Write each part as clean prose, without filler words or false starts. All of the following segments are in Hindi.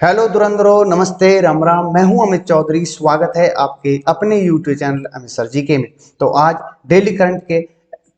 हेलो धुरंधरो, नमस्ते, राम राम। मैं हूं अमित चौधरी। स्वागत है आपके अपने यूट्यूब चैनल अमित सर जी के में। तो आज डेली करंट के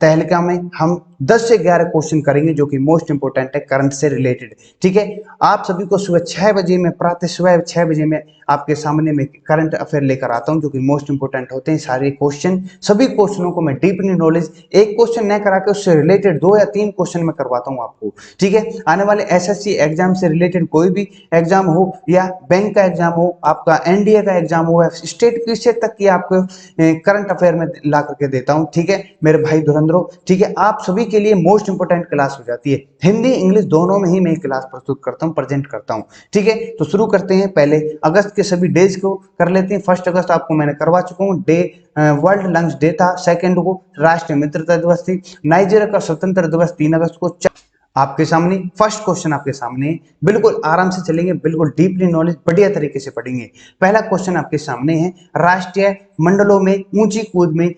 तहलका में हम 10 से 11 क्वेश्चन करेंगे जो कि मोस्ट इंपोर्टेंट है, करंट से रिलेटेड। ठीक है, आप सभी को सुबह 6 बजे में, प्रातः सुबह 6 बजे में आपके सामने में करंट अफेयर लेकर आता हूं जो कि मोस्ट इंपोर्टेंट होते हैं। सारे क्वेश्चन, सभी क्वेश्चनों को मैं डीपली नॉलेज, एक क्वेश्चन न करा के उससे रिलेटेड 2 या 3 क्वेश्चन में करवाता हूं आपको। ठीक है, आने वाले एसएससी एग्जाम से रिलेटेड कोई भी एग्जाम हो या बैंक का एग्जाम हो, आपका एनडीए का एग्जाम हो, स्टेट पीसीए तक की आपको करंट अफेयर में ला करके देता हूं। ठीक है मेरे भाई धुरंधरो, ठीक है, आप सभी के लिए मोस्ट इंपोर्टेंट क्लास हो जाती है। हिंदी इंग्लिश दोनों में ही मैं क्लास प्रस्तुत करता हूं, प्रेजेंट करता हूं। ठीक है, तो शुरू करते हैं। पहले अगस्त के सभी डेज को कर लेते हैं। 1 अगस्त आपको मैंने करवा चुका हूं, डे वर्ल्ड लंग्स डे था। 2 को राष्ट्रीय मित्रता दिवस थी। नाइजीरिया का स्वतंत्र दिवस 3 अगस्त को। आपके सामने फर्स्ट क्वेश्चन आपके सामने, बिल्कुल आराम से चलेंगे, बिल्कुल डीपली नॉलेज बढ़िया तरीके से पढ़ेंगे। पहला क्वेश्चन आपके सामने है, राष्ट्रीय मंडलों में ऊंची कूद में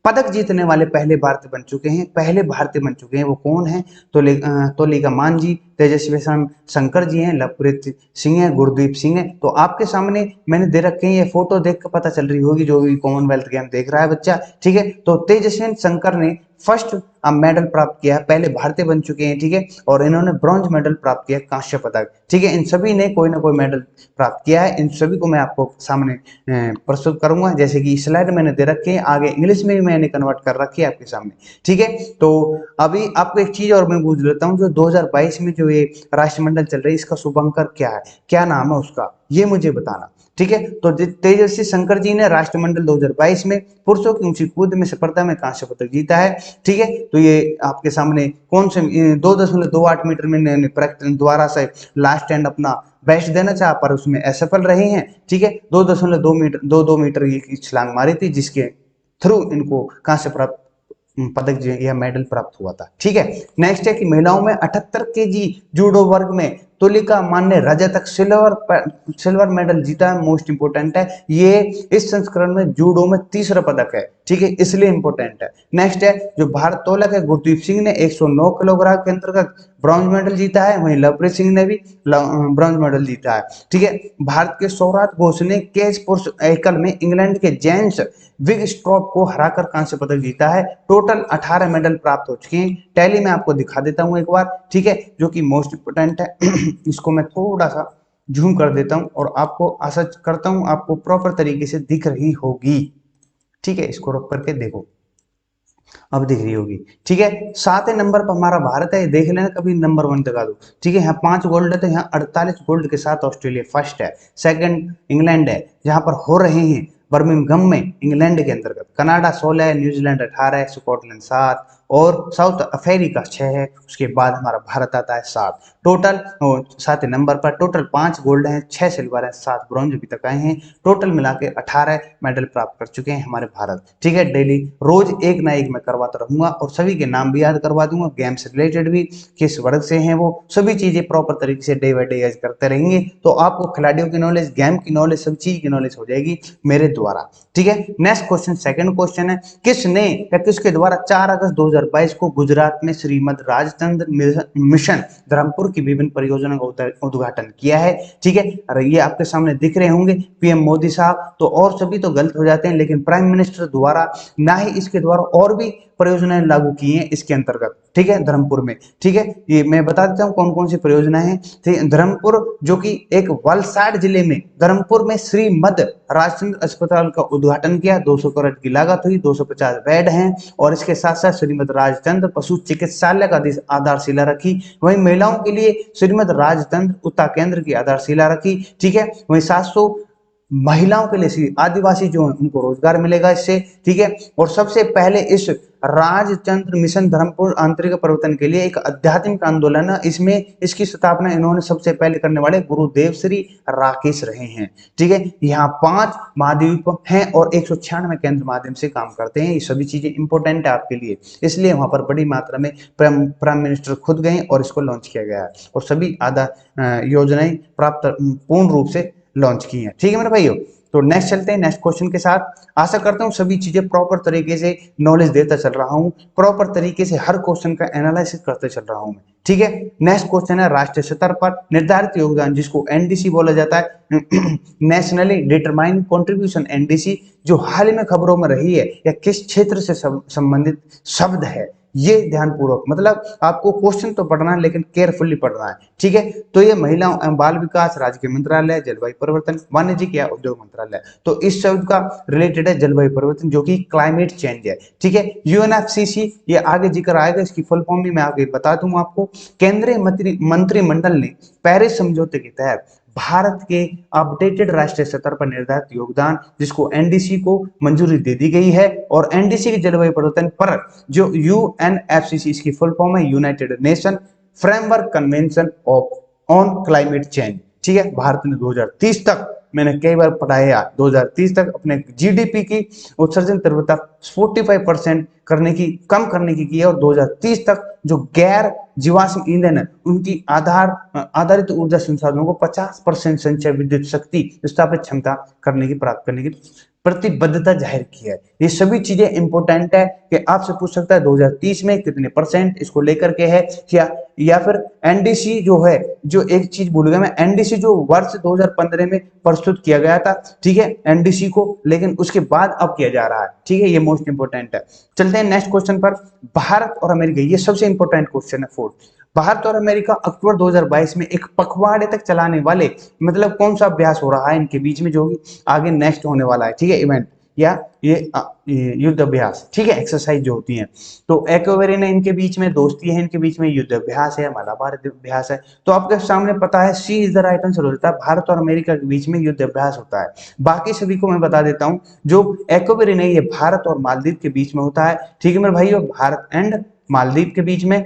पदक जीतने वाले पहले भारतीय बन चुके हैं, पहले भारतीय बन चुके हैं, वो कौन है? तोलिका मान जी, तेजस्वी शंकर जी हैं, लवप्रीत सिंह है, गुरदीप सिंह है। तो आपके सामने मैंने दे रखे हैं, ये फोटो देख कर पता चल रही होगी जो भी कॉमनवेल्थ गेम देख रहा है बच्चा। ठीक है, तो तेजस्वी शंकर ने फर्स्ट मेडल प्राप्त किया, पहले भारतीय बन चुके हैं। ठीक है, और इन्होंने ब्रॉन्ज मेडल प्राप्त किया, कांस्य पदक। ठीक है, इन सभी ने कोई ना कोई मेडल प्राप्त किया है। इन सभी को मैं आपको सामने प्रस्तुत करूंगा, जैसे कि स्लाइड मैंने दे रखी है, आगे इंग्लिश में भी मैंने कन्वर्ट कर रखी है आपके सामने। ठीक है, तो अभी आपको एक चीज और मैं पूछ लेता हूँ, जो 2022 में जो ये राष्ट्रमंडल चल रही है, इसका शुभंकर क्या है, क्या नाम है उसका, ये मुझे बताना। ठीक है, तो तेजस्वी शंकर जी ने राष्ट्रमंडल 2022 में पुरुषों की ऊंची कूद में स्पर्धा में कांस्य पदक जीता है। ठीक है, तो ये आपके सामने कौन से 2.28 मीटर में द्वारा से लास्ट एंड अपना बेस्ट देना चाहा, पर उसमें असफल रहे हैं। ठीक है, 2.2 मीटर की छलांग मारी थी, जिसके थ्रू इनको कांस्य प्राप्त पदक या मेडल प्राप्त हुआ था। ठीक है, नेक्स्ट है कि महिलाओं में 78 केजी जूडो वर्ग में तुलिका मान ने रजत सिल्वर मेडल जीता है। मोस्ट इंपोर्टेंट है, ये इस संस्करण में जूडो में तीसरा पदक है। ठीक है, इसलिए इंपोर्टेंट है। नेक्स्ट है, जो भारत तोलक है, गुरदीप सिंह ने 109 किलोग्राम के अंतर्गत ब्रॉन्ज मेडल जीता है, वहीं लवप्रीत सिंह ने भी ब्रॉन्ज मेडल जीता है। ठीक है, भारत के सौराट घोष ने केज पुरुष एकल में इंग्लैंड के जेम्स विग स्ट्रॉप को हराकर कांस्य पदक जीता है। टोटल 18 मेडल प्राप्त हो चुके हैं। टैली में आपको दिखा देता हूं एक बार। ठीक है, जो कि मोस्ट इंपोर्टेंट है। इसको मैं थोड़ा सा जूम कर देता हूं और आपको आशा करता हूं आपको प्रॉपर तरीके से दिख रही होगी। ठीक है, इसको रख करके देखो, अब दिख रही होगी। ठीक है, 7वें नंबर पर हमारा भारत है, देख लेना कभी नंबर 1 दिखा दो। ठीक है, यहाँ 5 गोल्ड है, तो यहाँ 48 गोल्ड के साथ ऑस्ट्रेलिया फर्स्ट है। सेकंड इंग्लैंड है, जहां पर हो रहे हैं बर्मिंघम में, इंग्लैंड के अंतर्गत। कनाडा 16 है, न्यूजीलैंड 18 है, स्कॉटलैंड 7 और साउथ अफ्रीका 6 है। उसके बाद हमारा भारत आता है 7। टोटल 7वें नंबर पर टोटल 5 गोल्ड हैं, 6 सिल्वर है, 7 ब्रॉन्ज अभी तक आए हैं। टोटल मिला के 18 मेडल प्राप्त कर चुके हैं हमारे भारत। ठीक है, डेली रोज एक ना एक मैं करवाता रहूंगा और सभी के नाम भी याद करवा दूंगा, गेम से रिलेटेड भी, किस वर्ग से हैं वो, सभी चीजें प्रॉपर तरीके से डे बाय डे याद करते रहेंगे, तो आपको खिलाड़ियों की नॉलेज, गेम की नॉलेज, सब चीज की नॉलेज हो जाएगी मेरे द्वारा। ठीक है, नेक्स्ट क्वेश्चन, सेकंड क्वेश्चन है, किसने या किसके द्वारा 4 अगस्त 2022 को गुजरात में श्रीमद राजचंद्र मिशन धर्मपुर की विभिन्न परियोजनाओं का उद्घाटन किया है? ठीक है, अरे ये आपके सामने दिख रहे होंगे, पीएम मोदी साहब। तो और सभी तो गलत हो जाते हैं, लेकिन प्राइम मिनिस्टर द्वारा ना ही इसके द्वारा और भी परियोजनाएं लागू की हैं इसके अंतर्गत। ठीक है, धर्मपुर में। ठीक है, ये मैं बता देता हूं कौन कौन सी परियोजनाएं हैं। धर्मपुर जो कि एक वलसाड जिले में, धर्मपुर में श्रीमद राजचंद्र अस्पताल का उद्घाटन किया। 200 करोड़ की लागत हुई, 250 बेड हैं, और इसके साथ साथ श्रीमद राजचंद्र पशु चिकित्सालय का आधारशिला रखी। वहीं महिलाओं के लिए श्रीमद राजचंद्र उता केंद्र की आधारशिला रखी। ठीक है, वहीं 700 महिलाओं के लिए, आदिवासी जो है उनको रोजगार मिलेगा इससे। ठीक है, और सबसे पहले इस राजचंद्र मिशन धर्मपुर आंतरिक परिवर्तन के लिए एक आध्यात्मिक आंदोलन है, इसमें इसकी स्थापना इन्होंने सबसे पहले करने वाले गुरुदेव श्री राकेश रहे हैं। ठीक है, यहाँ 5 महाद्वीप हैं और 196 केंद्र माध्यम से काम करते हैं। ये सभी चीजें इंपॉर्टेंट है आपके लिए, इसलिए वहां पर बड़ी मात्रा में प्राइम मिनिस्टर खुद गए और इसको लॉन्च किया गया है, और सभी योजनाएं प्राप्त पूर्ण रूप से लॉन्च की हैं। ठीक है मेरे भाइयों, तो नेक्स्ट चलते हैं नेक्स्ट क्वेश्चन के साथ। आशा करता हूँ सभी चीजें प्रॉपर तरीके से नॉलेज देता चल रहा हूँ, प्रॉपर तरीके से हर क्वेश्चन का एनालिसिस करते चल रहा हूँ मैं, ठीक है। नेक्स्ट क्वेश्चन है राष्ट्रीय स्तर पर निर्धारित योगदान जिसको एनडीसी बोला जाता है, नेशनली डिटरमाइंड कंट्रीब्यूशन एनडीसी, जो हाल ही में खबरों में रही है या किस क्षेत्र से संबंधित शब्द है, ये ध्यानपूर्वक, मतलब आपको क्वेश्चन तो पढ़ना है लेकिन केयरफुली पढ़ना है, ठीक है। तो ये महिलाओं एवं बाल विकास राज्य के मंत्रालय, जलवायु परिवर्तन, वाणिज्य या उद्योग मंत्रालय, तो इस शब्द का रिलेटेड है जलवायु परिवर्तन जो कि क्लाइमेट चेंज है, ठीक है। यूएनएफसीसी ये आगे जिक्र आएगा, इसकी फुल फॉर्म भी मैं आगे बता दूंगा आपको। केंद्रीय मंत्रिमंडल ने पेरिस समझौते के तहत भारत के अपडेटेड राष्ट्रीय स्तर पर निर्धारित योगदान जिसको एनडीसी को मंजूरी दे दी गई है, और एनडीसी के जलवायु परिवर्तन पर जो यूएनएफसीसी इसकी फुल फॉर्म है United nation framework convention of on climate change, ठीक है। भारत ने 2030 तक, मैंने कई बार पढ़ाया, 2030 तक अपने जीडीपी की उत्सर्जन तीव्रता 45% करने की, कम करने की है, और 2030 तक जो गैर जीवाश्म ईंधन है उनकी आधारित ऊर्जा संसाधनों को 50% संचय विद्युत शक्ति स्थापित क्षमता करने की, प्राप्त करने की प्रतिबद्धता जाहिर की है। ये सभी चीजें इंपॉर्टेंट है कि आपसे पूछ सकता है 2030 में कितने परसेंट इसको लेकर के है क्या, या फिर एनडीसी जो है, जो एक चीज भूल गया मैं, एनडीसी जो वर्ष 2015 में प्रस्तुत किया गया था, ठीक है, एनडीसी को, लेकिन उसके बाद अब किया जा रहा है, ठीक है, ये मोस्ट इंपोर्टेंट है। चलते हैं नेक्स्ट क्वेश्चन पर। भारत और अमेरिका, ये सबसे इंपॉर्टेंट क्वेश्चन है फोर्थ। भारत और अमेरिका अक्टूबर 2022 में एक पखवाड़े तक चलाने वाले, मतलब कौन सा अभ्यास हो रहा है इनके बीच में जो आगे नेक्स्ट होने वाला है, ठीक है, इवेंट या ये युद्ध अभ्यास, ठीक है, एक्सरसाइज जो होती है। तो एक्वेरियन है इनके बीच में, दोस्ती है इनके बीच में, युद्ध अभ्यास है, मालाबार अभ्यास है। तो आपके सामने पता है सी इज द राइट आंसर होता है, भारत और अमेरिका के बीच में युद्ध अभ्यास होता है। बाकी सभी को मैं बता देता हूं, जो एक्वेरियन है ये भारत और मालदीव के बीच में होता है, ठीक है मेरे भाइयों, भारत एंड मालदीव के बीच में।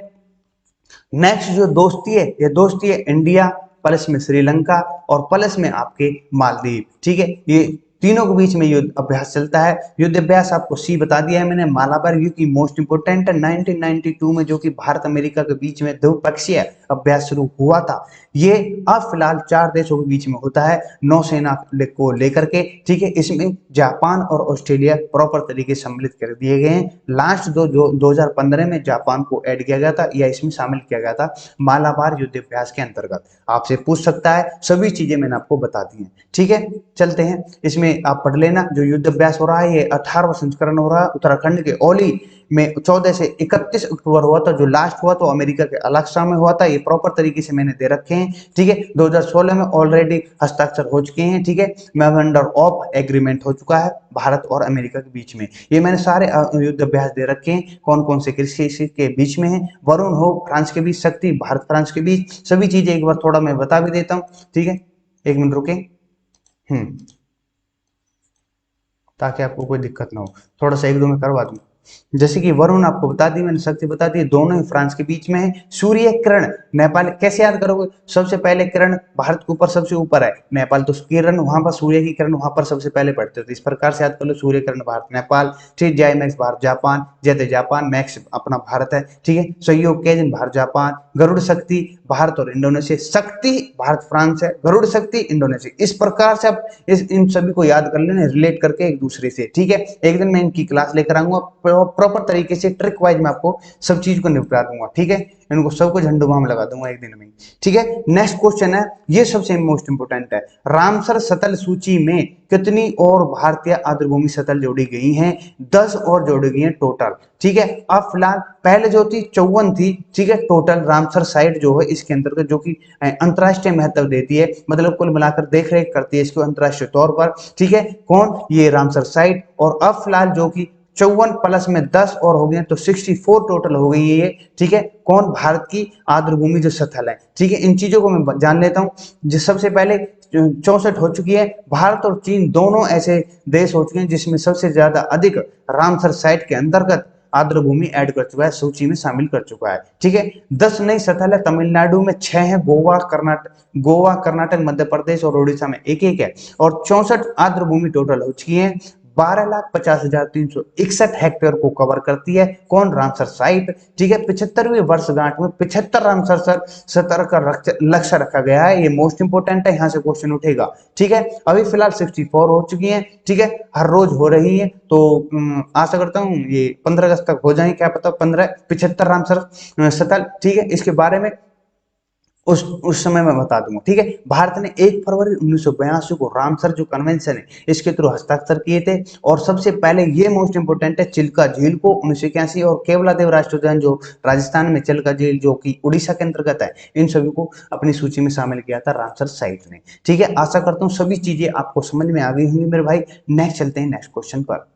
नेक्स्ट जो दोस्ती है, ये दोस्ती है इंडिया प्लस में श्रीलंका और प्लस में आपके मालदीव, ठीक है, ये तीनों के बीच में युद्ध अभ्यास चलता है। युद्ध अभ्यास आपको सी बता दिया है मैंने। मालाबार युद्ध की मोस्ट इंपोर्टेंट है 1992 में, जो कि भारत अमेरिका के बीच में द्विपक्षीय अभ्यास शुरू हुआ था। ये अब फिलहाल 4 देशों के बीच में होता है नौसेना को लेकर के, ठीक है। इसमें जापान और ऑस्ट्रेलिया प्रॉपर तरीके से सम्मिलित कर दिए गए हैं। लास्ट 2015 में जापान को ऐड किया गया था या इसमें शामिल किया गया था मालाबार युद्ध अभ्यास के अंतर्गत। आपसे पूछ सकता है, सभी चीजें मैंने आपको बता दी हैं, ठीक है। चलते हैं, इसमें आप पढ़ लेना। जो युद्ध अभ्यास हो रहा है ये 18वां संस्करण हो रहा है, उत्तराखंड के औली में 14 से 31 अक्टूबर हुआ था। जो लास्ट हुआ तो अमेरिका के अलास्का में हुआ था। ये प्रॉपर तरीके से मैंने दे रखे हैं, ठीक है। 2016 में ऑलरेडी हस्ताक्षर हो चुके हैं, ठीक है। मेमोरेंडम ऑफ एग्रीमेंट हो चुका है भारत और अमेरिका के बीच में। ये मैंने सारे युद्ध अभ्यास दे रखे हैं, कौन कौन से कृषि के बीच में है। वरुण हो फ्रांस के बीच, शक्ति भारत फ्रांस के बीच, सभी चीजें एक बार थोड़ा मैं बता भी देता हूँ, ठीक है। एक मिनट रुके, ताकि आपको कोई दिक्कत ना हो, थोड़ा सा एक दो में करवा दूं। जैसे कि वरुण आपको बता दी मैंने, शक्ति बता दी, दोनों ही फ्रांस के बीच में है। सूर्य किरण नेपाल, कैसे याद करोगे, सबसे पहले किरण भारत के ऊपर सबसे ऊपर है नेपाल, तो किरण वहां पर, सूर्य की किरण वहां पर सबसे पहले पड़ते थे। इस प्रकार से याद कर लो, सूर्य किरण भारत नेपाल, ठीक। जय मैक्स भारत जापान, जयते जापान, मैक्स अपना भारत है, ठीक है। सहयोग केजन भारत जापान, गरुड़ शक्ति भारत और इंडोनेशिया, शक्ति भारत फ्रांस है, गरुड़ शक्ति इंडोनेशिया। इस प्रकार से आप इन सभी को याद कर लेना, रिलेट करके एक दूसरे से, ठीक है। एक दिन मैं इनकी क्लास लेकर आऊंगा, प्रॉपर तरीके से ट्रिक वाइज मैं आपको सब चीज को निपटा दूंगा, ठीक है। इनको सबको झंडू बाम लगा दूंगा एक दिन में, ठीक है। नेक्स्ट क्वेश्चन है, ये सबसे मोस्ट इंपोर्टेंट है, रामसर सतल सूची में कितनी और भारतीय आर्द्रभूमि सतल जोड़ी गई हैं? 10 और जोड़ी गई हैं टोटल, ठीक है। अब फिलहाल पहले जो थी 54 थी, ठीक है, टोटल रामसर साइट जो है इसके अंतर्गत, जो कि अंतरराष्ट्रीय महत्व देती है, मतलब कुल मिलाकर देख रेख करती है इसको अंतरराष्ट्रीय तौर पर, ठीक है। कौन? ये रामसर साइट। और अब फिलहाल जो कि 54 प्लस में 10 और हो गए तो 64 टोटल हो गई है ये, ठीक है। कौन? भारत की आर्द्रभूमि जो सतल है, ठीक है। इन चीजों को मैं जान लेता हूं। जो सबसे पहले 64 हो चुकी है, भारत और चीन दोनों ऐसे देश हो चुके हैं जिसमें सबसे ज्यादा अधिक रामसर साइट के अंतर्गत आर्द्रभूमि ऐड कर चुका है, सूची में शामिल कर चुका है, ठीक है। 10 नई सतल है, तमिलनाडु में 6 है, गोवा कर्नाटक मध्य प्रदेश और ओडिशा में एक एक है, और 64 आर्द्रभूमि टोटल हो चुकी है। 12,50,361 हेक्टेयर को कवर करती है। कौन? Ramsar site. ठीक है, 75वीं वर्षगांठ में 75 रामसर सतर का लक्ष्य रखा गया है। ये मोस्ट इंपोर्टेंट है, यहाँ से क्वेश्चन उठेगा। ठीक है, अभी फिलहाल 64 हो चुकी है। ठीक है, हर रोज हो रही है, तो आशा करता हूँ ये 15 अगस्त तक हो जाए, क्या पता 75 रामसर सतल। ठीक है, इसके बारे में उस समय मैं बता दूंगा। ठीक है, भारत ने 1 फरवरी 1982 को रामसर जो कन्वेंशन है इसके थ्रू हस्ताक्षर किए थे। और सबसे पहले ये मोस्ट इंपोर्टेंट है, चिल्का झील को 1981 और केवलादेव राष्ट्रीय उद्यान जो राजस्थान में चिल्का झील जो कि उड़ीसा के अंतर्गत है, इन सभी को अपनी सूची में शामिल किया था रामसर साइट ने। ठीक है, आशा करता हूँ सभी चीजें आपको समझ में आ गई होंगी मेरे भाई। नेक्स्ट चलते हैं नेक्स्ट क्वेश्चन पर।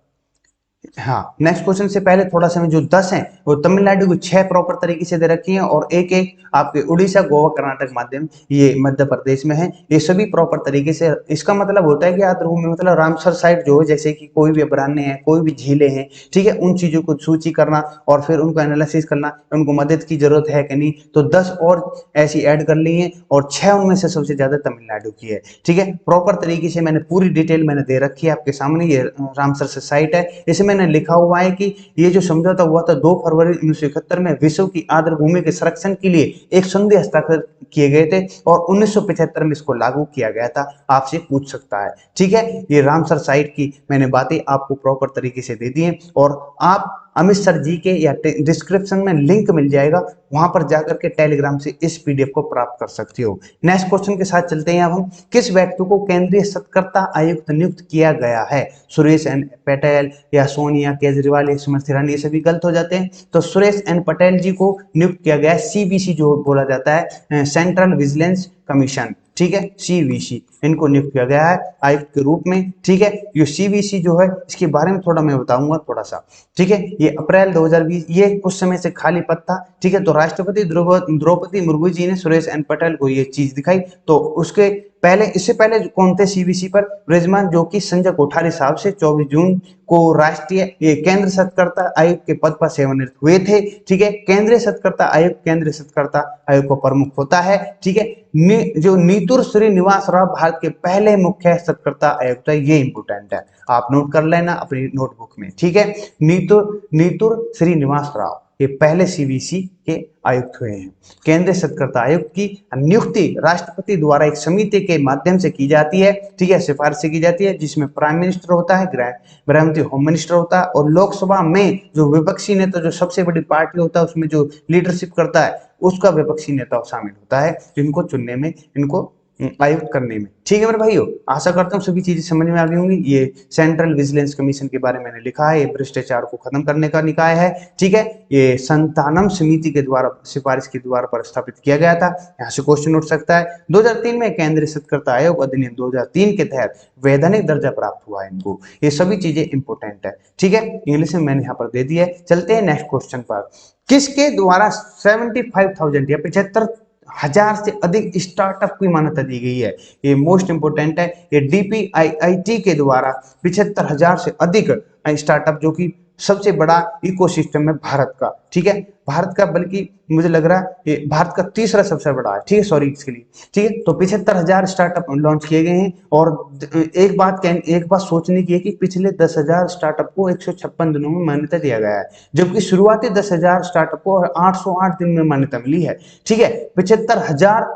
हाँ, नेक्स्ट क्वेश्चन से पहले थोड़ा सा जो 10 है वो तमिलनाडु को 6 प्रॉपर तरीके से दे रखी है, और एक एक आपके उड़ीसा, गोवा, कर्नाटक माध्यम ये मध्य प्रदेश में है। ये सभी प्रॉपर तरीके से, इसका मतलब होता है कि आर्द्रभूमि मतलब रामसर साइट जो है, जैसे कि कोई भी अभयारण्य है, कोई भी झीलें हैं, ठीक है, उन चीजों को सूची करना और फिर उनको एनालिसिस करना, उनको मदद की जरूरत है कि नहीं, तो 10 और ऐसी ऐड कर ली है, और 6 उनमें से सबसे ज्यादा तमिलनाडु की है। ठीक है, प्रॉपर तरीके से मैंने पूरी डिटेल मैंने दे रखी है आपके सामने। ये रामसर से साइट है, इसमें मैंने लिखा हुआ है कि ये जो समझौता हुआ था 2 फरवरी 1971 में विश्व की आर्द्रभूमि के संरक्षण के लिए एक संधि हस्ताक्षर किए गए थे, और 1975 में इसको लागू किया गया था। आपसे पूछ सकता है। ठीक है, ये रामसर साइट की मैंने बातें आपको प्रॉपर तरीके से दे दी हैं, और आप अमित सर जी के या डिस्क्रिप्शन में लिंक मिल जाएगा, वहां पर जाकर के टेलीग्राम से इस पीडीएफ को प्राप्त कर सकते हो। नेक्स्ट क्वेश्चन के साथ चलते हैं। अब हम किस व्यक्ति को केंद्रीय सतर्कता आयुक्त नियुक्त किया गया है? सुरेश एन पटेल या सोनिया केजरीवाल या स्मृति ईरानी, ये सभी गलत हो जाते हैं। तो सुरेश एन पटेल जी को नियुक्त किया गया है। सीवीसी जो बोला जाता है, सेंट्रल विजिलेंस कमीशन। ठीक है, सीवीसी इनको नियुक्त किया गया है आयुक्त के रूप में। ठीक है, ये सीवीसी जो है इसके बारे में थोड़ा मैं बताऊंगा थोड़ा सा। ठीक है, ये अप्रैल 2020 ये कुछ समय से खाली पद था। ठीक है, तो राष्ट्रपति द्रौपदी मुर्मू जी ने सुरेश एन पटेल को ये चीज दिखाई। तो उसके पहले, इससे पहले कौन थे सीवीसी पर? बृजमान, जो कि संजय कोठारी साहब से 24 जून को राष्ट्रीय ये केंद्र सतर्कता आयोग के पद पर सेवानिवृत्त हुए थे। ठीक है, केंद्रीय सतर्कता आयोग केंद्रीय सतर्कता आयोग का प्रमुख होता है। ठीक है, जो नीतूर श्रीनिवास राव भारत के पहले मुख्य सतर्कता आयुक्त है, ये इंपोर्टेंट है, आप नोट कर लेना अपनी नोटबुक में। ठीक है, नीतूर श्रीनिवास राव ये पहले सीवीसी के आयुक्त हुए हैं। केंद्रीय सतर्कता आयुक्त की नियुक्ति राष्ट्रपति द्वारा एक समिति के माध्यम से की जाती है। ठीक है, सिफारिश से की जाती है, जिसमें प्राइम मिनिस्टर होता है, गृह मंत्री होम मिनिस्टर होता है, और लोकसभा में जो विपक्षी नेता जो सबसे बड़ी पार्टी होता है उसमें जो लीडरशिप करता है उसका विपक्षी नेता शामिल होता है, जिनको चुनने में, इनको आयुक्त करने में। ठीक है मेरे भाइयों, आशा करता हूँ सभी चीजें समझ में आ गई होंगी। ये सेंट्रल विजिलेंस कमीशन के बारे में मैंने लिखा है, ये भ्रष्टाचार को खत्म करने का निकाय है। ठीक है, ये संतानम समिति के द्वारा सिफारिश के द्वारा पर स्थापित किया गया था। यहाँ से क्वेश्चन उठ सकता है। 2003 में केंद्रीय सतर्कता आयोग अधिनियम 2003 के तहत वैधानिक दर्जा प्राप्त हुआ है इनको। ये सभी चीजें इंपोर्टेंट है। ठीक है, इंग्लिश में मैंने यहाँ पर दे दिया है। चलते हैं नेक्स्ट क्वेश्चन पर। किसके द्वारा 75,000 या 75,000 से अधिक स्टार्टअप की मान्यता दी गई है? ये मोस्ट इंपोर्टेंट है। ये डीपीआईआईटी के द्वारा 75,000 से अधिक स्टार्टअप, जो कि सबसे बड़ा इकोसिस्टम है भारत का। ठीक है, भारत का, बल्कि मुझे लग रहा है ये भारत का तीसरा सबसे बड़ा है। ठीक है, सॉरी इसके लिए। ठीक है, तो 75,000 स्टार्टअप लॉन्च किए गए हैं। और एक बात सोचने की है कि पिछले 10,000 स्टार्टअप को 156 दिनों में मान्यता दिया गया है, जबकि शुरुआती 10,000 स्टार्टअप को 808 दिन में मान्यता मिली है। ठीक है, 75,000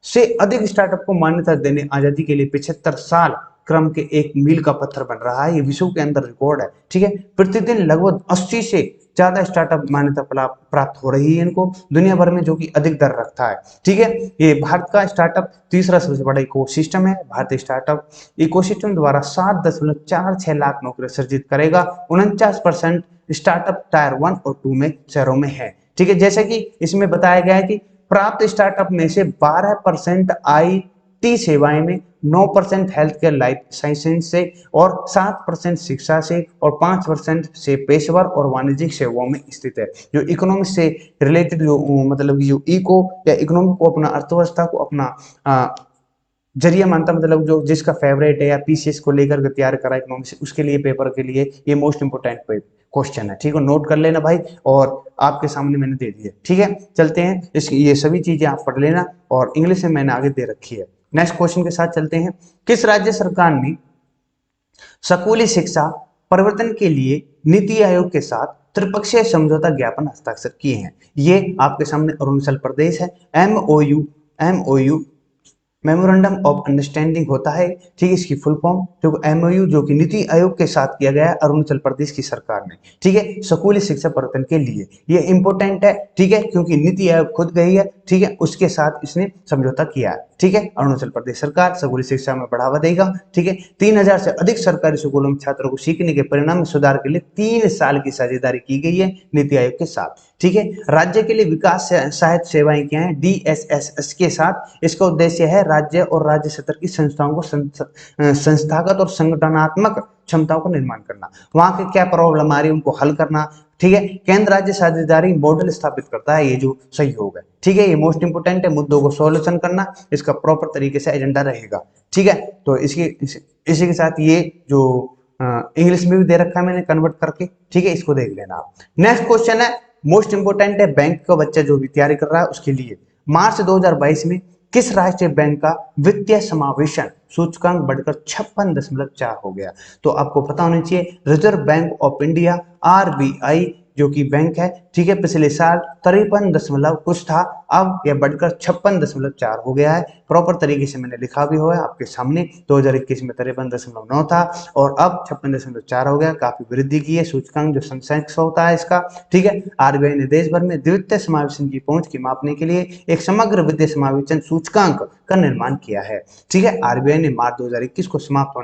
से अधिक स्टार्टअप को मान्यता देने आजादी के लिए 75 साल क्रम के एक मील का पत्थर बन रहा है। ये विश्व के अंदर रिकॉर्ड है। ठीक है, प्रतिदिन लगभग 80 से ज्यादा स्टार्टअप मान्यता प्राप्त हो रही है इनको दुनिया भर में, जो कि अधिक दर रखता है। ठीक है, ये भारत का स्टार्टअप तीसरा सबसे बड़ा इकोसिस्टम है। भारतीय स्टार्टअप इकोसिस्टम द्वारा 7.46 लाख नौकरी सृजित करेगा। 49% स्टार्टअप टायर 1 और 2 में शहरों में है। ठीक है, जैसे कि इसमें बताया गया है कि प्राप्त स्टार्टअप में से 12% आईटी सेवाएं में, 9% हेल्थ केयर लाइफ साइंसेज से, और 7% शिक्षा से, और 5% से पेशेवर और वाणिज्यिक सेवाओं में स्थित है। जो इकोनॉमिक्स से रिलेटेड जो मतलब जो इको या इकोनॉमिक को अपना अर्थव्यवस्था को अपना जरिया मानता, मतलब जो जिसका फेवरेट है या पीसीएस को लेकर के तैयार करा इकोनॉमिक्स, उसके लिए पेपर के लिए ये मोस्ट इंपोर्टेंट क्वेश्चन है। ठीक है, नोट कर लेना भाई, और आपके सामने मैंने दे दिया। ठीक है, चलते हैं ये सभी चीजें आप पढ़ लेना, और इंग्लिश में मैंने आगे दे रखी है। नेक्स्ट क्वेश्चन के साथ चलते हैं। किस राज्य सरकार ने स्कूली शिक्षा परिवर्तन के लिए नीति आयोग के साथ त्रिपक्षीय समझौता ज्ञापन हस्ताक्षर किए हैं। ये आपके सामने अरुणाचल प्रदेश है, एमओयू मेमोरेंडम ऑफ अंडरस्टैंडिंग होता है, ठीक है, इसकी फुल फॉर्म जो एमओयू जो कि नीति आयोग के साथ किया गया है अरुणाचल प्रदेश की सरकार ने, ठीक है, स्कूली शिक्षा परिवर्तन के लिए। ये इंपॉर्टेंट है, ठीक है, क्योंकि नीति आयोग खुद गई है, ठीक है, उसके साथ इसने समझौता किया है, ठीक है। अरुणाचल प्रदेश सरकार स्कूली शिक्षा में बढ़ावा देगा, ठीक है। 3000 से अधिक सरकारी स्कूलों में छात्रों को सीखने के परिणाम में सुधार के लिए 3 साल की साझेदारी की गई है नीति आयोग के साथ, ठीक है। राज्य के लिए विकास सहायक सेवाएं क्या है, डीएसएसएस के साथ। इसका उद्देश्य है राज्य और राज्य स्तर की संस्थाओं को संस्थागत और संगठनात्मक क्षमताओं का निर्माण करना, वहां के क्या प्रॉब्लम आ रही है उनको हल करना, ठीक है। केंद्र राज्य साझेदारी मॉडल स्थापित करता है, ये जो सहयोग है, ठीक है, ये मोस्ट इंपोर्टेंट है। मुद्दों को सॉल्यूशन करना, इसका प्रॉपर तरीके से एजेंडा रहेगा, ठीक है। तो इसी के साथ ये जो इंग्लिश में भी दे रखा है मैंने कन्वर्ट करके, ठीक है, इसको देख लेना आप। नेक्स्ट क्वेश्चन है, मोस्ट इंपोर्टेंट है, बैंक का बच्चा जो भी तैयारी कर रहा है उसके लिए। मार्च 2022 में किस राष्ट्रीय बैंक का वित्तीय समावेशन सूचकांक बढ़कर 56.4 हो गया? तो आपको पता होना चाहिए reserve bank of India, RBI जो कि बैंक है, ठीक है, पिछले साल 53 दशमलव कुछ था, अब यह बढ़कर 56.4 हो गया है। प्रॉपर तरीके से मैंने लिखा भी हुआ है आपके सामने, 2021 में 53.9 था और अब 56.4 हो गया। काफी वृद्धि की है सूचकांक जो संक्षेप होता है इसका, ठीक है। आरबीआई ने देश भर में वित्तीय समावेशन की पहुंच की मापने के लिए एक समग्र वित्तीय समावेशन सूचकांक का निर्माण किया है, ठीक है। आरबीआई ने मार्च 2021 को समाप्त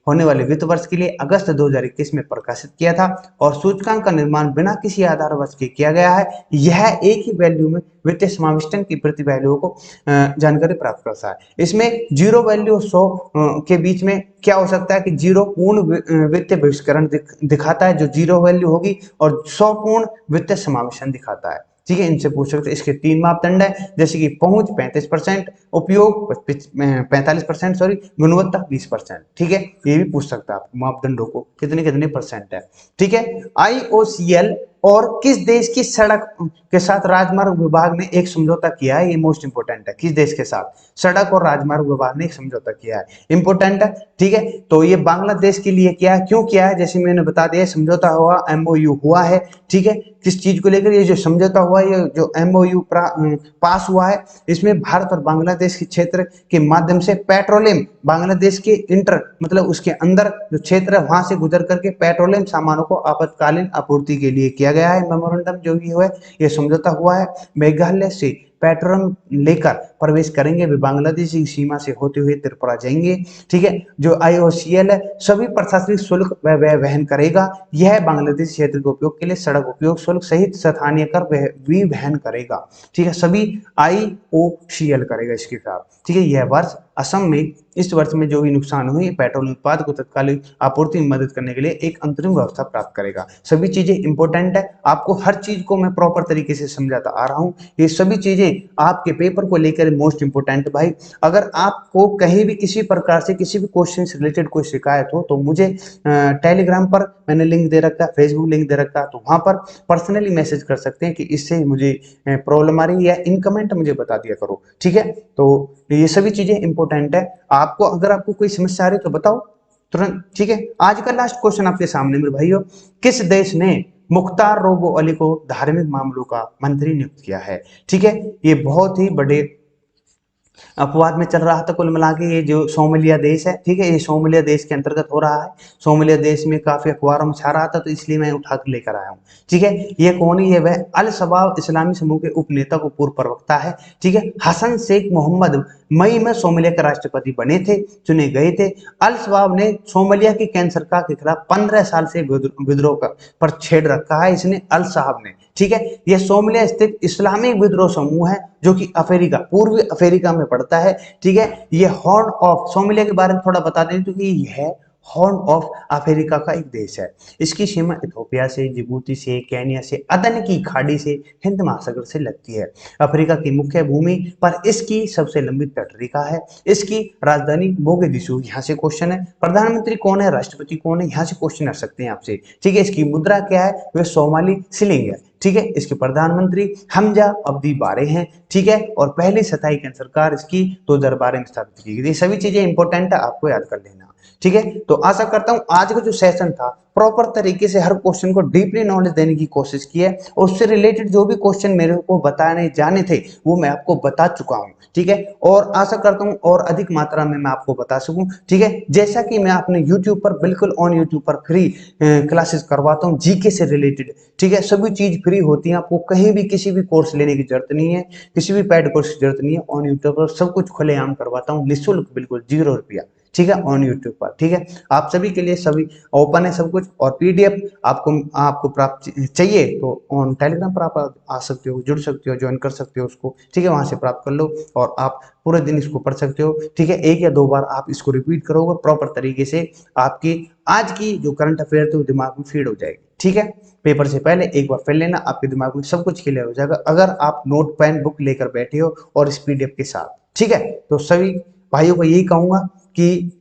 होने वाले वित्त वर्ष के लिए अगस्त 2021 में प्रकाशित किया था और सूचकांक का निर्माण बिना किसी आधार वर्ष के किया गया है। यह एक ही वैल्यू में वित्तीय समावेशन की प्रति वैल्यू को जानकारी प्राप्त करता है। इसमें 0 वैल्यू 100 के बीच में क्या हो सकता है कि 0 पूर्ण वित्तीय बहिष्करण दिखाता है जो 0 वैल्यू होगी, और 100 पूर्ण वित्तीय समावेशन दिखाता है, ठीक है। इनसे पूछ सकते हैं। इसके 3 मापदंड है, जैसे कि पहुंच 35%, उपयोग 45%, सॉरी, गुणवत्ता 20%, ठीक है। ये भी पूछ सकता है आप मापदंडों को कितने परसेंट है, ठीक है। आईओसीएल और किस देश की सड़क के साथ राजमार्ग विभाग ने एक समझौता किया है? ये मोस्ट इंपोर्टेंट है, किस देश के साथ सड़क और राजमार्ग विभाग ने एक समझौता किया है, इंपोर्टेंट है, ठीक है। तो ये बांग्लादेश के लिए किया है, क्यों किया है, जैसे मैंने बता दिया, समझौता हुआ, एमओयू हुआ है, ठीक है। किस चीज को लेकर ये जो समझौता हुआ, ये जो एमओयू पास हुआ है, इसमें भारत और बांग्लादेश के क्षेत्र के माध्यम से पेट्रोलियम, बांग्लादेश के इंटर मतलब उसके अंदर जो क्षेत्र है वहां से गुजर करके पेट्रोलियम सामानों को आपातकालीन आपूर्ति के लिए किया गया है मेमोरेंडम जो भी हुआ है, ये समझौता हुआ है। मेघालय से पेट्रोलियम लेकर प्रवेश करेंगे, वे बांग्लादेश की सीमा से होते हुए त्रिपुरा जाएंगे, ठीक है। जो आईओसीएल है सभी प्रशासनिक शुल्क वह वहन करेगा। यह बांग्लादेश क्षेत्र के उपयोग के लिए सड़क उपयोग शुल्क सहित स्थानीय कर भी वहन करेगा, ठीक है। सभी आईओसीएल करेगा इसके साथ, ठीक है। यह वर्ष असम में इस वर्ष में जो भी नुकसान हुई पेट्रोल उत्पाद को तत्कालिक आपूर्ति में मदद करने के लिए एक अंतरिम व्यवस्था प्राप्त करेगा। सभी चीजें इंपॉर्टेंट है, आपको हर चीज को मैं प्रॉपर तरीके से समझाता आ रहा हूं। ये सभी चीजें आपके पेपर को लेकर मोस्ट इंपोर्टेंट भाई। अगर आपको कहीं भी किसी प्रकार से किसी भी क्वेश्चन से रिलेटेड कोई शिकायत हो तो मुझे टेलीग्राम पर मैंने लिंक दे रखा है, फेसबुक लिंक दे रखा है, तो वहां पर पर्सनली मैसेज कर सकते हैं कि इससे मुझे प्रॉब्लम आ रही है, या इन कमेंट मुझे बता दिया करो, ठीक है। तो ये सभी चीजें इंपॉर्टेंट है। आपको अगर आपको कोई समस्या आ रही है तो बताओ तुरंत, ठीक है। आज का लास्ट क्वेश्चन आपके सामने मेरे भाइयों, किस देश ने मुख्तार रोबो अली को धार्मिक मामलों का मंत्री नियुक्त किया है? ठीक है, ये बहुत ही बड़े अपवाद में चल रहा था कुल मिला के। ये जो सोमालिया देश है, ठीक है, ये सोमालिया देश के अंतर्गत हो रहा है। सोमालिया देश में काफी अखबारों में छा रहा था, तो इसलिए मैं उठा कर लेकर आया हूँ, ठीक है। ये कौन है? ये वह अल शबाब इस्लामी समूह के उपनेता को पूर्व प्रवक्ता है, ठीक है। हसन शेख मोहम्मद मई में सोमालिया के राष्ट्रपति बने थे, चुने गए थे। अल शबाब ने सोमालिया की केंद्र सरकार के खिलाफ 15 साल से विद्रोह पर छेड़ रखा है इसने, अल साहब ने, ठीक है। यह सोमालिया स्थित इस्लामिक विद्रोह समूह है जो कि अफ्रीका, पूर्वी अफ्रीका में पड़ता है, ठीक है। ये हॉर्न ऑफ सोमालिया के बारे में थोड़ा बता दें तो यह हॉर्न ऑफ अफ्रीका का एक देश है। इसकी सीमा इथोपिया से, जिबूती से, केन्या से, अदन की खाड़ी से, हिंद महासागर से लगती है। अफ्रीका की मुख्य भूमि पर इसकी सबसे लंबी तटरेखा है। इसकी राजधानी मोगेदिशु, यहाँ से क्वेश्चन है। प्रधानमंत्री कौन है, राष्ट्रपति कौन है, यहाँ से क्वेश्चन आ सकते हैं आपसे, ठीक है। इसकी मुद्रा क्या है, वह सोमाली शिलिंग है, ठीक है। इसके प्रधानमंत्री हमजा अब्दी बारे हैं, ठीक है। और पहली स्थायी केंद्र सरकार इसकी 2012 में स्थापित की गई। सभी चीजें इंपॉर्टेंट है, आपको याद कर लेना। ठीक है, तो आशा करता हूं आज का जो सेशन था प्रॉपर तरीके से हर क्वेश्चन को डीपली नॉलेज देने की कोशिश की है, और उससे रिलेटेड जो भी क्वेश्चन मेरे को बताने जाने थे वो मैं आपको बता चुका हूं। ठीक है, और आशा करता हूं और अधिक मात्रा में मैं आपको बता सकूं। ठीक है, जैसा कि मैं अपने यूट्यूब पर बिल्कुल ऑन यूट्यूब पर फ्री क्लासेस करवाता हूं जीके से रिलेटेड। ठीक है, सभी चीज फ्री होती है, आपको कहीं भी किसी भी कोर्स लेने की जरूरत नहीं है, किसी भी पेड कोर्स की जरूरत नहीं है। ऑन यूट्यूब पर सब कुछ खुलेआम करवाता हूँ, निःशुल्क, बिल्कुल 0 रुपया। ठीक है, ऑन यूट्यूब पर। ठीक है, आप सभी के लिए सभी ओपन है सब कुछ, और पीडीएफ आपको आपको प्राप्त चाहिए तो ऑन टेलीग्राम पर आप आ सकते हो, जुड़ सकते हो, ज्वाइन कर सकते हो उसको। ठीक है, वहां से प्राप्त कर लो और आप पूरे दिन इसको पढ़ सकते हो। ठीक है, 1 या 2 बार आप इसको रिपीट करोगे प्रॉपर तरीके से, आपकी आज की जो करंट अफेयर थे वो दिमाग में फीड हो जाएगी। ठीक है, पेपर से पहले एक बार पढ़ लेना, आपके दिमाग में सब कुछ क्लियर हो जाएगा अगर आप नोट पेन बुक लेकर बैठे हो और इस पीडीएफ के साथ। ठीक है, तो सभी भाइयों को यही कहूंगा कि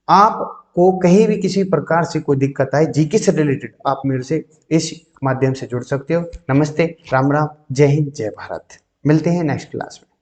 आपको कहीं भी किसी प्रकार से कोई दिक्कत आए जीके से रिलेटेड, आप मेरे से इस माध्यम से जुड़ सकते हो। नमस्ते, राम राम, जय हिंद, जय भारत। मिलते हैं नेक्स्ट क्लास में।